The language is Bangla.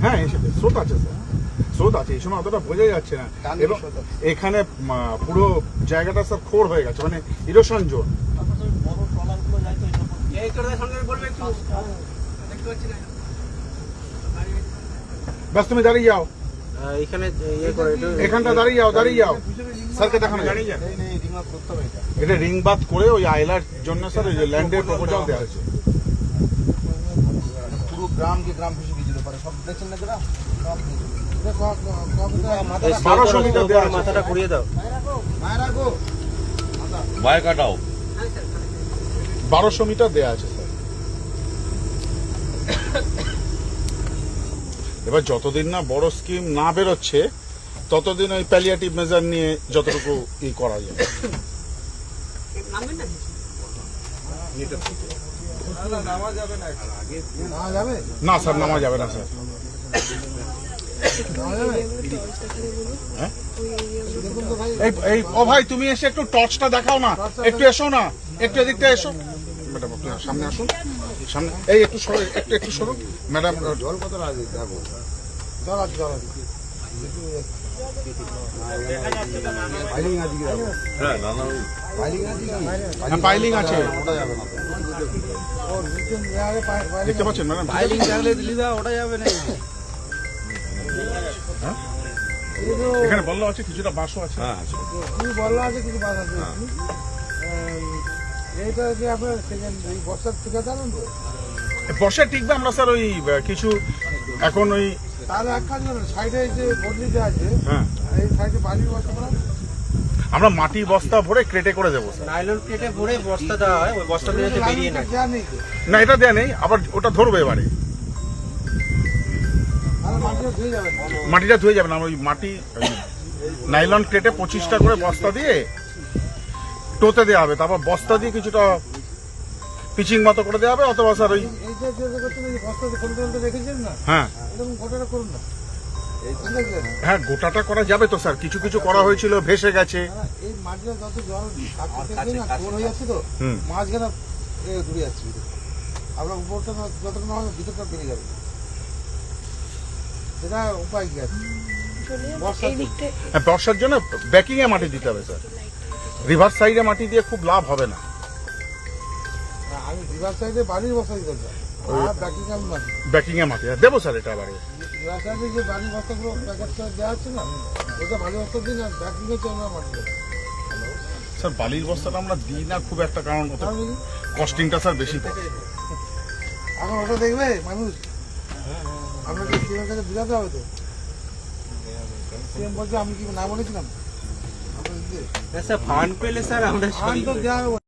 হ্যাঁ স্রোত আছে স্যার, স্রোত আছে, এই সময় অতটা বোঝা যাচ্ছে না। এবং এখানে পুরো জায়গাটা স্যার খোর হয়ে গেছে, মানে ইরোশন জোন। বাস তুমি দাঁড়িয়ে যাও, এখানটা দাঁড়িয়ে যাও, দাঁড়িয়ে যাও, স্যারকে দেখানো যাবে। এটা রিং বাদ করে ওই আইলার জন্য স্যার ওই ল্যান্ডের প্রপোজাল দেওয়া হয়েছে। পুরো গ্রামকে গ্রাম ফেসে গিয়েছিল, পরে সব দেখছেন না যারা 1200 মিটার দেওয়া আছে। মাথাটা ঘুরিয়ে দাও, বাই কাটাও। 1200 মিটার দেওয়া আছে স্যার। এবার যতদিন না বড় স্কিম না বেরোচ্ছে ততদিন ওই প্যালিয়েটিভ মেজার নিয়ে যতটুকু ই করা যায়। না স্যার, নামা যাবে না স্যার। হ্যাঁ? এই ও ভাই তুমি এসে একটু টর্চটা দেখাও না, একটু এসো না, একটু এদিকটা এসো ম্যাডাম, আপনি সামনে আসুন, সামনে এই একটু সরো, একটু সরো ম্যাডাম। জল কত লাগে দেখো, জল আছে, জল আছে, হ্যাঁ নানা হ্যাঁ পাইলিং আছে, ওটা যাবে না। দেখতে পাচ্ছেন ম্যাডাম? পাইলিং থাকলে দিলি দা ওটা যাবে না। হ্যাঁ? এখানে বললো আছে, কিছুটা বাঁশও আছে। হ্যাঁ কিছু বললা আছে, কিছু বাদ আছে। এইটা কি আপনার সেকেন্ড বর্ষার থেকে জানেন তো? বর্ষা টিকবে, আমরা স্যার ওই কিছু এখন ওই তাহলে এক কাজ করুন, সাইডে যে বদলিতে আছে, হ্যাঁ এই সাইডে বালির বস্তা করা, আমরা মাটি বস্তা ভরে ক্রেটে করে দেবো স্যার। নাইলন প্লেটে ভরে বস্তা দেওয়া হয়, ওই বস্তা দিয়ে বেরিয়ে না। দেওয়া নেই তো, না এটা দেয়া নেই, আবার ওটা ধরবে এবারে, তাহলে মাটিটা ধুয়ে যাবে না। মাটিটা ধুয়ে যাবে না। ওই মাটি নাইলন ক্রেটে 25টা করে বস্তা দিয়ে টোতে দেওয়া হবে, তারপর বস্তা দিয়ে কিছুটা পিচিং মতো করে দেওয়া হবে, অথবা স্যার ওই এইটা যে করছেন, এই বস্তাতে খুলতে রেখেছেন না, হ্যাঁ এরকম গোটাটা করুন না। দেখলেন? হ্যাঁ গোটাটা করা যাবে তো স্যার, কিছু কিছু করা হয়েছিল ভেসে গেছে। এই মাটিটা যত জল থাকছে না, কোর হয়ে যাচ্ছে তো, হুম। মাঝখানে ঘুরে যাচ্ছে। আপনার উপরটা যতটা না হয় ভিতরটা বেরিয়ে যাবে, সেটা উপায় কি আছে? হ্যাঁ বর্ষার জন্য ব্যাকিং এ মাটি দিতে হবে স্যার, রিভার সাইডে মাটি দিয়ে খুব লাভ হবে না। আমি রিভার সাইডে বালির বস্তা দিতে চাই, আর ব্যাকিং আমি মাটি ব্যাকিং এ মাটি দেবো স্যার, এটা আবার রিভার সাইডে যে বালির বস্তাগুলো প্যাকেট করে দেওয়া হচ্ছে না, ওটা বালির বস্তা দিন, আর ব্যাকিং হচ্ছে আমরা মাটি দেবো। স্যার বালির বস্তাটা আমরা দিই না খুব একটা, কারণ কারণ কি? কস্টিংটা স্যার বেশি পড়ে। এখন ওটা দেখবে মানুষ, আপনাকে সিএমের কাছে বোঝাতে হবে তো। সিএম বলছে আমি কি না বলেছিলাম? স্যার ফান্ড পেলে স্যার আমরা ফান্ড তো দেওয়া হবে।